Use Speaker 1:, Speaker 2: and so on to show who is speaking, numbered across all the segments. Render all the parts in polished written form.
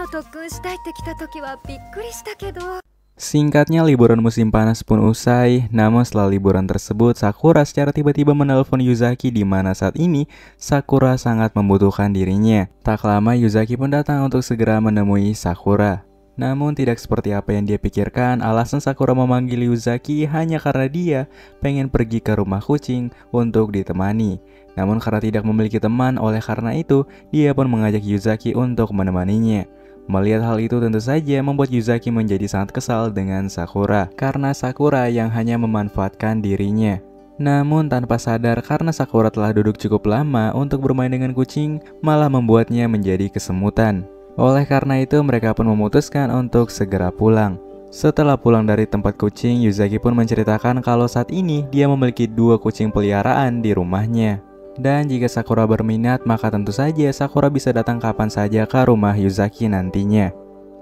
Speaker 1: 特訓したいって来た時はびっくりしたけど。
Speaker 2: Singkatnya, liburan musim panas pun usai. Namun setelah liburan tersebut, Sakura secara tiba-tiba menelpon Yuzaki di mana saat ini Sakura sangat membutuhkan dirinya. Tak lama Yuzaki pun datang untuk segera menemui Sakura. Namun tidak seperti apa yang dia pikirkan, alasan Sakura memanggil Yuzaki hanya karena dia pengen pergi ke rumah kucing untuk ditemani. Namun karena tidak memiliki teman, oleh karena itu dia pun mengajak Yuzaki untuk menemaninya. Melihat hal itu tentu saja membuat Yuzaki menjadi sangat kesal dengan Sakura, karena Sakura yang hanya memanfaatkan dirinya. Namun tanpa sadar, karena Sakura telah duduk cukup lama untuk bermain dengan kucing, malah membuatnya menjadi kesemutan. Oleh karena itu mereka pun memutuskan untuk segera pulang. Setelah pulang dari tempat kucing, Yuzaki pun menceritakan kalau saat ini dia memiliki 2 kucing peliharaan di rumahnya. Dan jika Sakura berminat, maka tentu saja Sakura bisa datang kapan saja ke rumah Yuzaki nantinya.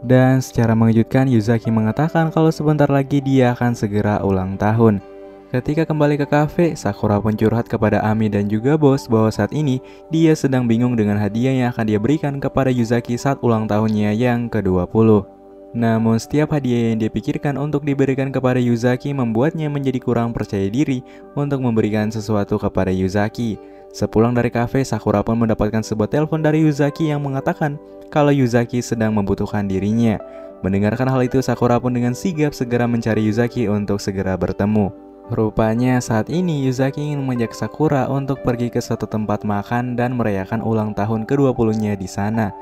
Speaker 2: Dan secara mengejutkan, Yuzaki mengatakan kalau sebentar lagi dia akan segera ulang tahun. Ketika kembali ke kafe, Sakura pun curhat kepada Ami dan juga bos bahwa saat ini dia sedang bingung dengan hadiah yang akan dia berikan kepada Yuzaki saat ulang tahunnya yang ke-20. Namun setiap hadiah yang dia pikirkan untuk diberikan kepada Yuzaki membuatnya menjadi kurang percaya diri untuk memberikan sesuatu kepada Yuzaki. Sepulang dari kafe, Sakura pun mendapatkan sebuah telepon dari Yuzaki yang mengatakan kalau Yuzaki sedang membutuhkan dirinya. Mendengarkan hal itu, Sakura pun dengan sigap segera mencari Yuzaki untuk segera bertemu. Rupanya saat ini Yuzaki ingin mengajak Sakura untuk pergi ke suatu tempat makan dan merayakan ulang tahun ke-20-nya di sana.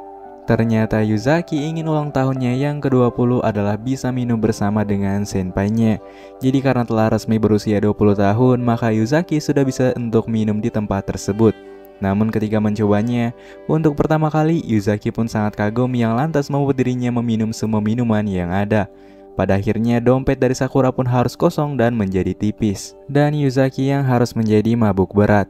Speaker 2: Ternyata Yuzaki ingin ulang tahunnya yang ke-20 adalah bisa minum bersama dengan senpainya. Jadi karena telah resmi berusia 20 tahun, maka Yuzaki sudah bisa untuk minum di tempat tersebut. Namun ketika mencobanya, untuk pertama kali Yuzaki pun sangat kagum yang lantas membuat dirinya meminum semua minuman yang ada. Pada akhirnya dompet dari Sakura pun harus kosong dan menjadi tipis. Dan Yuzaki yang harus menjadi mabuk berat.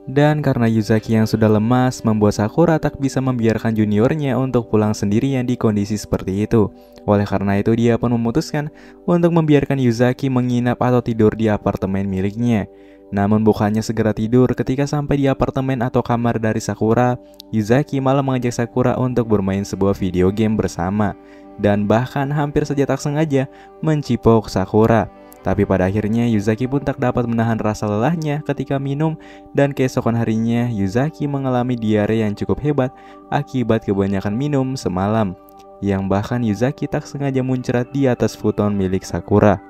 Speaker 2: Dan karena Yuzaki yang sudah lemas, membuat Sakura tak bisa membiarkan juniornya untuk pulang sendirian di kondisi seperti itu. Oleh karena itu dia pun memutuskan untuk membiarkan Yuzaki menginap atau tidur di apartemen miliknya. Namun bukannya segera tidur, ketika sampai di apartemen atau kamar dari Sakura, Yuzaki malah mengajak Sakura untuk bermain sebuah video game bersama. Dan bahkan hampir saja tak sengaja mencipok Sakura. Tapi pada akhirnya Yuzaki pun tak dapat menahan rasa lelahnya ketika minum, dan keesokan harinya Yuzaki mengalami diare yang cukup hebat akibat kebanyakan minum semalam, yang bahkan Yuzaki tak sengaja muncrat di atas futon milik Sakura.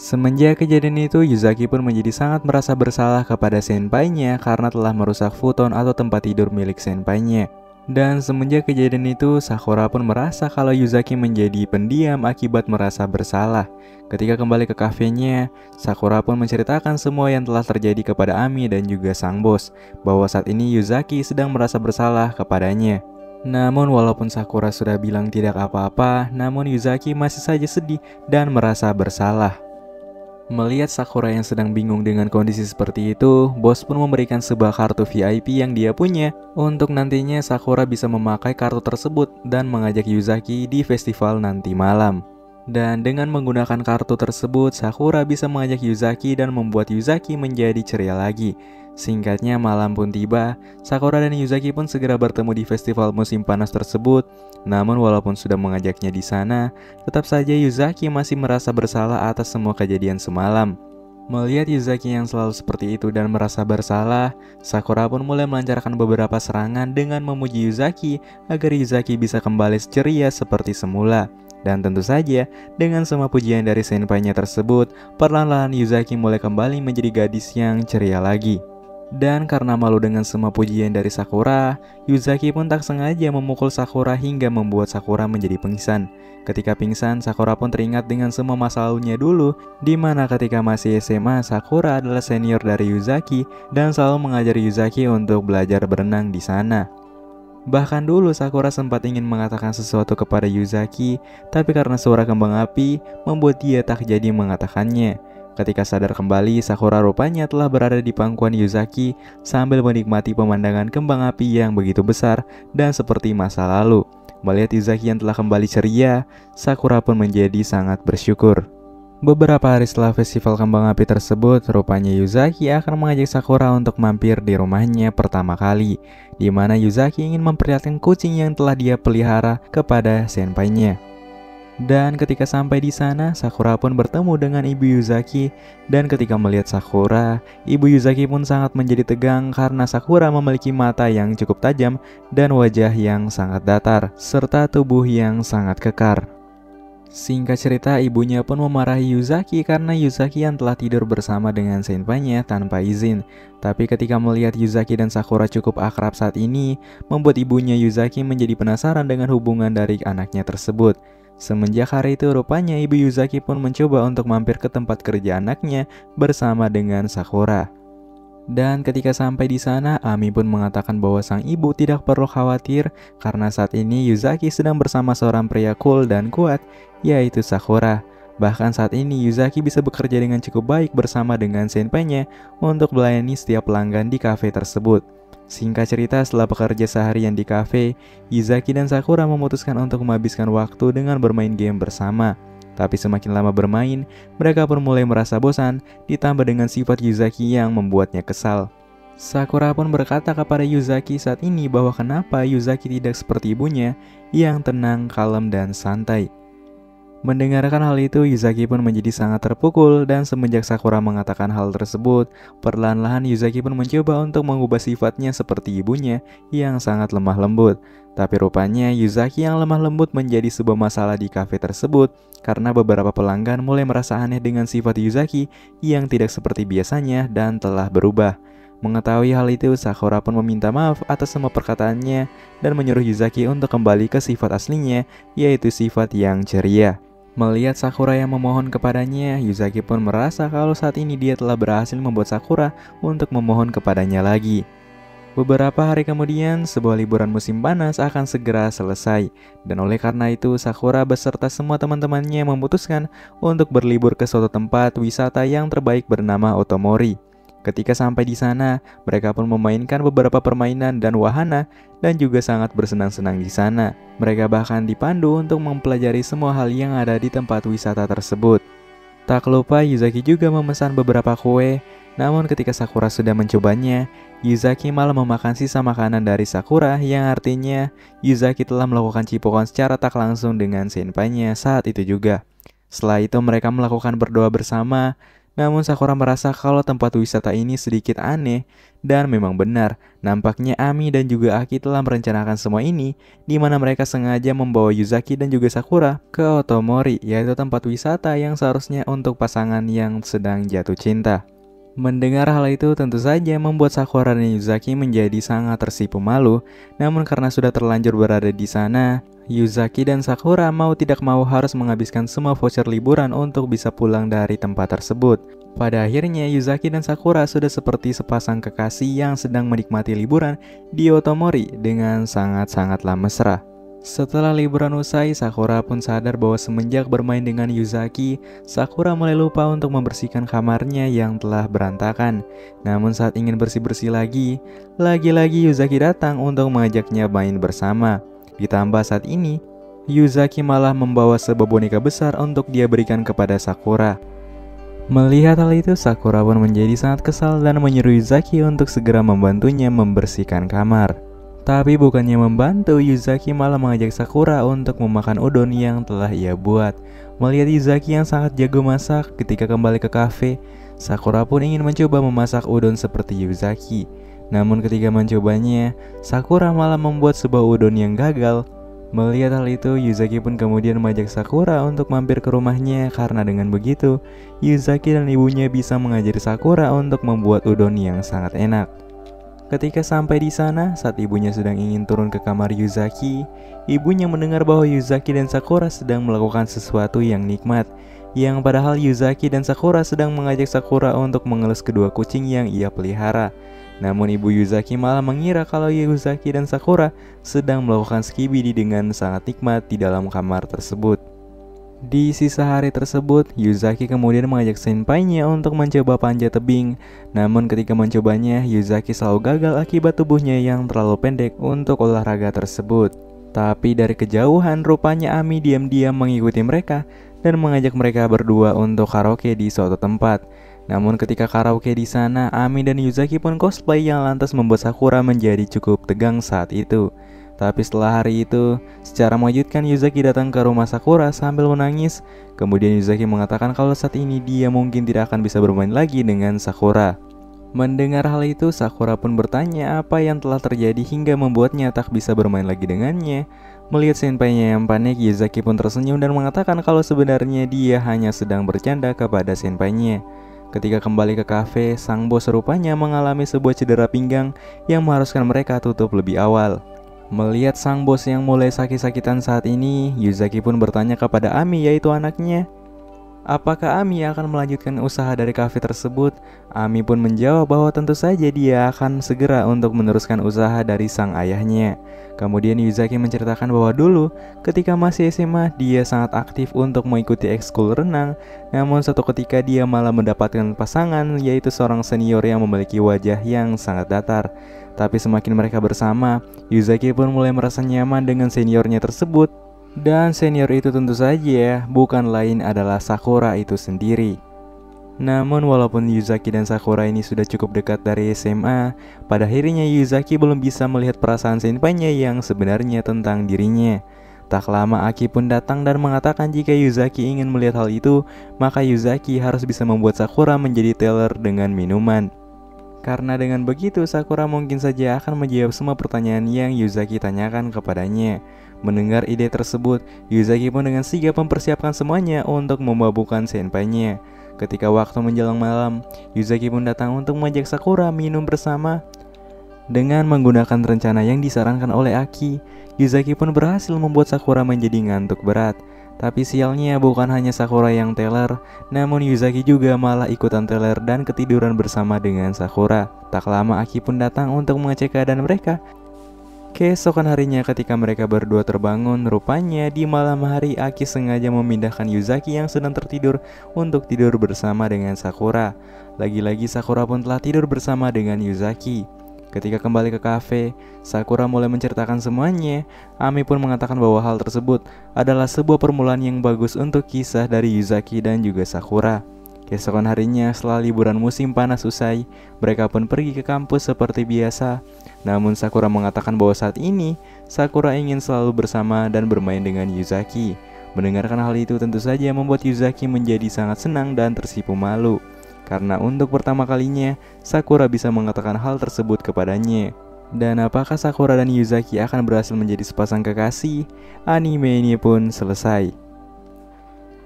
Speaker 2: Semenjak kejadian itu, Yuzaki pun menjadi sangat merasa bersalah kepada senpainya karena telah merusak futon atau tempat tidur milik senpainya. Dan semenjak kejadian itu, Sakura pun merasa kalau Yuzaki menjadi pendiam akibat merasa bersalah. Ketika kembali ke kafenya, Sakura pun menceritakan semua yang telah terjadi kepada Ami dan juga sang bos, bahwa saat ini Yuzaki sedang merasa bersalah kepadanya. Namun walaupun Sakura sudah bilang tidak apa-apa, namun Yuzaki masih saja sedih dan merasa bersalah. Melihat Sakura yang sedang bingung dengan kondisi seperti itu, bos pun memberikan sebuah kartu VIP yang dia punya untuk nantinya Sakura bisa memakai kartu tersebut dan mengajak Yuzaki di festival nanti malam. Dan dengan menggunakan kartu tersebut, Sakura bisa mengajak Yuzaki dan membuat Yuzaki menjadi ceria lagi. Singkatnya, malam pun tiba, Sakura dan Yuzaki pun segera bertemu di festival musim panas tersebut. Namun walaupun sudah mengajaknya di sana, tetap saja Yuzaki masih merasa bersalah atas semua kejadian semalam. Melihat Yuzaki yang selalu seperti itu dan merasa bersalah, Sakura pun mulai melancarkan beberapa serangan dengan memuji Yuzaki agar Yuzaki bisa kembali ceria seperti semula. Dan tentu saja, dengan semua pujian dari senpainya tersebut, perlahan-lahan Yuzaki mulai kembali menjadi gadis yang ceria lagi. Dan karena malu dengan semua pujian dari Sakura, Yuzaki pun tak sengaja memukul Sakura hingga membuat Sakura menjadi pingsan. Ketika pingsan, Sakura pun teringat dengan semua masa lalunya dulu, di mana ketika masih SMA, Sakura adalah senior dari Yuzaki dan selalu mengajari Yuzaki untuk belajar berenang di sana. Bahkan dulu Sakura sempat ingin mengatakan sesuatu kepada Yuzaki, tapi karena suara kembang api membuat dia tak jadi mengatakannya. Ketika sadar kembali, Sakura rupanya telah berada di pangkuan Yuzaki sambil menikmati pemandangan kembang api yang begitu besar dan seperti masa lalu. Melihat Yuzaki yang telah kembali ceria, Sakura pun menjadi sangat bersyukur. Beberapa hari setelah festival kembang api tersebut, rupanya Yuzaki akan mengajak Sakura untuk mampir di rumahnya pertama kali, di mana Yuzaki ingin memperlihatkan kucing yang telah dia pelihara kepada senpainya. Dan ketika sampai di sana, Sakura pun bertemu dengan ibu Yuzaki. Dan ketika melihat Sakura, ibu Yuzaki pun sangat menjadi tegang karena Sakura memiliki mata yang cukup tajam dan wajah yang sangat datar, serta tubuh yang sangat kekar. Singkat cerita, ibunya pun memarahi Yuzaki karena Yuzaki yang telah tidur bersama dengan senpainya tanpa izin. Tapi ketika melihat Yuzaki dan Sakura cukup akrab saat ini, membuat ibunya Yuzaki menjadi penasaran dengan hubungan dari anaknya tersebut. Semenjak hari itu, rupanya ibu Yuzaki pun mencoba untuk mampir ke tempat kerja anaknya bersama dengan Sakura. Dan ketika sampai di sana, Ami pun mengatakan bahwa sang ibu tidak perlu khawatir karena saat ini Yuzaki sedang bersama seorang pria cool dan kuat, yaitu Sakura. Bahkan saat ini Yuzaki bisa bekerja dengan cukup baik bersama dengan senpainya untuk melayani setiap pelanggan di kafe tersebut. Singkat cerita, setelah bekerja seharian di kafe, Yuzaki dan Sakura memutuskan untuk menghabiskan waktu dengan bermain game bersama. Tapi semakin lama bermain, mereka pun mulai merasa bosan, ditambah dengan sifat Yuzaki yang membuatnya kesal. Sakura pun berkata kepada Yuzaki saat ini bahwa kenapa Yuzaki tidak seperti ibunya yang tenang, kalem, dan santai. Mendengarkan hal itu, Yuzaki pun menjadi sangat terpukul dan semenjak Sakura mengatakan hal tersebut, perlahan-lahan Yuzaki pun mencoba untuk mengubah sifatnya seperti ibunya yang sangat lemah lembut. Tapi rupanya Yuzaki yang lemah lembut menjadi sebuah masalah di kafe tersebut karena beberapa pelanggan mulai merasa aneh dengan sifat Yuzaki yang tidak seperti biasanya dan telah berubah. Mengetahui hal itu, Sakura pun meminta maaf atas semua perkataannya dan menyuruh Yuzaki untuk kembali ke sifat aslinya, yaitu sifat yang ceria. Melihat Sakura yang memohon kepadanya, Yuzaki pun merasa kalau saat ini dia telah berhasil membuat Sakura untuk memohon kepadanya lagi. Beberapa hari kemudian, sebuah liburan musim panas akan segera selesai. Dan oleh karena itu, Sakura beserta semua teman-temannya memutuskan untuk berlibur ke suatu tempat wisata yang terbaik bernama Otomori. Ketika sampai di sana, mereka pun memainkan beberapa permainan dan wahana dan juga sangat bersenang-senang di sana. Mereka bahkan dipandu untuk mempelajari semua hal yang ada di tempat wisata tersebut. Tak lupa Yuzaki juga memesan beberapa kue, namun ketika Sakura sudah mencobanya, Yuzaki malah memakan sisa makanan dari Sakura yang artinya Yuzaki telah melakukan cipokan secara tak langsung dengan senpainya saat itu juga. Setelah itu mereka melakukan berdoa bersama. Namun Sakura merasa kalau tempat wisata ini sedikit aneh dan memang benar, nampaknya Ami dan juga Aki telah merencanakan semua ini di mana mereka sengaja membawa Yuzaki dan juga Sakura ke Otomori, yaitu tempat wisata yang seharusnya untuk pasangan yang sedang jatuh cinta. Mendengar hal itu tentu saja membuat Sakura dan Yuzaki menjadi sangat tersipu malu, namun karena sudah terlanjur berada di sana, Yuzaki dan Sakura mau tidak mau harus menghabiskan semua voucher liburan untuk bisa pulang dari tempat tersebut. Pada akhirnya Yuzaki dan Sakura sudah seperti sepasang kekasih yang sedang menikmati liburan di Otomori dengan sangat-sangatlah mesra. Setelah liburan usai, Sakura pun sadar bahwa semenjak bermain dengan Yuzaki, Sakura mulai lupa untuk membersihkan kamarnya yang telah berantakan. Namun saat ingin bersih-bersih lagi-lagi Yuzaki datang untuk mengajaknya main bersama. Ditambah saat ini, Yuzaki malah membawa sebuah boneka besar untuk dia berikan kepada Sakura. Melihat hal itu, Sakura pun menjadi sangat kesal dan menyuruh Yuzaki untuk segera membantunya membersihkan kamar. Tapi bukannya membantu, Yuzaki malah mengajak Sakura untuk memakan udon yang telah ia buat. Melihat Yuzaki yang sangat jago masak, ketika kembali ke kafe, Sakura pun ingin mencoba memasak udon seperti Yuzaki. Namun ketika mencobanya, Sakura malah membuat sebuah udon yang gagal. Melihat hal itu, Yuzaki pun kemudian mengajak Sakura untuk mampir ke rumahnya karena dengan begitu, Yuzaki dan ibunya bisa mengajari Sakura untuk membuat udon yang sangat enak. Ketika sampai di sana, saat ibunya sedang ingin turun ke kamar Yuzaki, ibunya mendengar bahwa Yuzaki dan Sakura sedang melakukan sesuatu yang nikmat, yang padahal Yuzaki dan Sakura sedang mengajak Sakura untuk mengelus kedua kucing yang ia pelihara. Namun ibu Yuzaki malah mengira kalau Yuzaki dan Sakura sedang melakukan skibidi dengan sangat nikmat di dalam kamar tersebut. Di sisa hari tersebut, Yuzaki kemudian mengajak senpainya untuk mencoba panjat tebing. Namun ketika mencobanya, Yuzaki selalu gagal akibat tubuhnya yang terlalu pendek untuk olahraga tersebut. Tapi dari kejauhan, rupanya Ami diam-diam mengikuti mereka dan mengajak mereka berdua untuk karaoke di suatu tempat. Namun ketika karaoke di sana, Ami dan Yuzaki pun cosplay yang lantas membuat Sakura menjadi cukup tegang saat itu. Tapi setelah hari itu, secara mengejutkan Yuzaki datang ke rumah Sakura sambil menangis. Kemudian Yuzaki mengatakan kalau saat ini dia mungkin tidak akan bisa bermain lagi dengan Sakura. Mendengar hal itu, Sakura pun bertanya apa yang telah terjadi hingga membuatnya tak bisa bermain lagi dengannya. Melihat senpainya yang panik, Yuzaki pun tersenyum dan mengatakan kalau sebenarnya dia hanya sedang bercanda kepada senpainya. Ketika kembali ke kafe, sang bos rupanya mengalami sebuah cedera pinggang yang mengharuskan mereka tutup lebih awal. Melihat sang bos yang mulai sakit-sakitan saat ini, Yuzaki pun bertanya kepada Ami, yaitu anaknya, apakah Ami akan melanjutkan usaha dari kafe tersebut? Ami pun menjawab bahwa tentu saja dia akan segera untuk meneruskan usaha dari sang ayahnya. Kemudian Yuzaki menceritakan bahwa dulu ketika masih SMA dia sangat aktif untuk mengikuti ekskul renang. Namun suatu ketika dia malah mendapatkan pasangan, yaitu seorang senior yang memiliki wajah yang sangat datar. Tapi semakin mereka bersama, Yuzaki pun mulai merasa nyaman dengan seniornya tersebut. Dan senior itu tentu saja bukan lain adalah Sakura itu sendiri. Namun walaupun Yuzaki dan Sakura ini sudah cukup dekat dari SMA, pada akhirnya Yuzaki belum bisa melihat perasaan senpainya yang sebenarnya tentang dirinya. Tak lama Aki pun datang dan mengatakan jika Yuzaki ingin melihat hal itu, maka Yuzaki harus bisa membuat Sakura menjadi teller dengan minuman. Karena dengan begitu Sakura mungkin saja akan menjawab semua pertanyaan yang Yuzaki tanyakan kepadanya. Mendengar ide tersebut, Yuzaki pun dengan sigap mempersiapkan semuanya untuk memabukkan senpainya. Ketika waktu menjelang malam, Yuzaki pun datang untuk mengajak Sakura minum bersama. Dengan menggunakan rencana yang disarankan oleh Aki, Yuzaki pun berhasil membuat Sakura menjadi ngantuk berat. Tapi sialnya bukan hanya Sakura yang teler, namun Yuzaki juga malah ikutan teler dan ketiduran bersama dengan Sakura. Tak lama Aki pun datang untuk mengecek keadaan mereka. Keesokan harinya ketika mereka berdua terbangun, rupanya di malam hari Aki sengaja memindahkan Yuzaki yang sedang tertidur untuk tidur bersama dengan Sakura. Lagi-lagi Sakura pun telah tidur bersama dengan Yuzaki. Ketika kembali ke kafe, Sakura mulai menceritakan semuanya. Ami pun mengatakan bahwa hal tersebut adalah sebuah permulaan yang bagus untuk kisah dari Yuzaki dan juga Sakura. Keesokan harinya setelah liburan musim panas usai, mereka pun pergi ke kampus seperti biasa. Namun Sakura mengatakan bahwa saat ini Sakura ingin selalu bersama dan bermain dengan Yuzaki. Mendengarkan hal itu tentu saja membuat Yuzaki menjadi sangat senang dan tersipu malu. Karena untuk pertama kalinya Sakura bisa mengatakan hal tersebut kepadanya. Dan apakah Sakura dan Yuzaki akan berhasil menjadi sepasang kekasih? Anime ini pun selesai.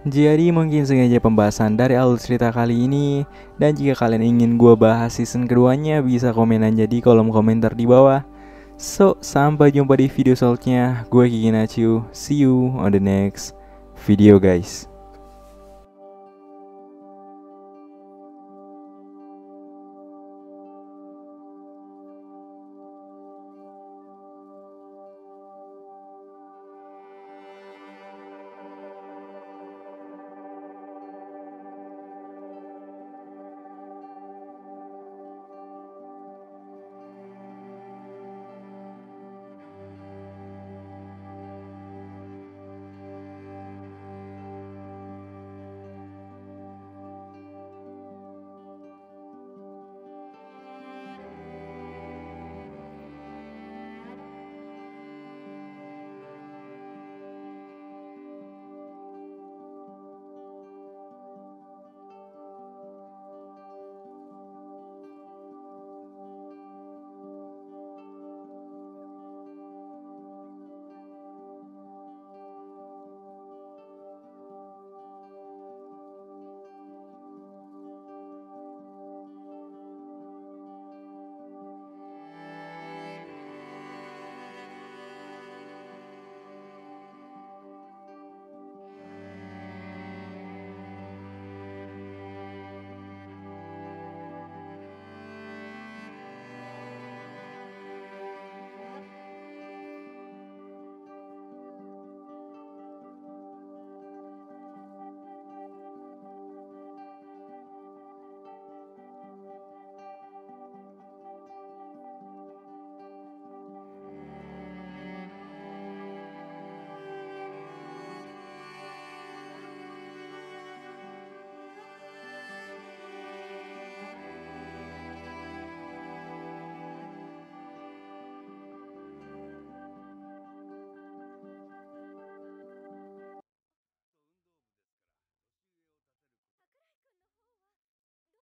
Speaker 2: Jadi mungkin sengaja pembahasan dari alur cerita kali ini. Dan jika kalian ingin gua bahas season keduanya, bisa komen aja di kolom komentar di bawah. So, sampai jumpa di video selanjutnya. Gue Kiki Nachu. See you on the next video guys.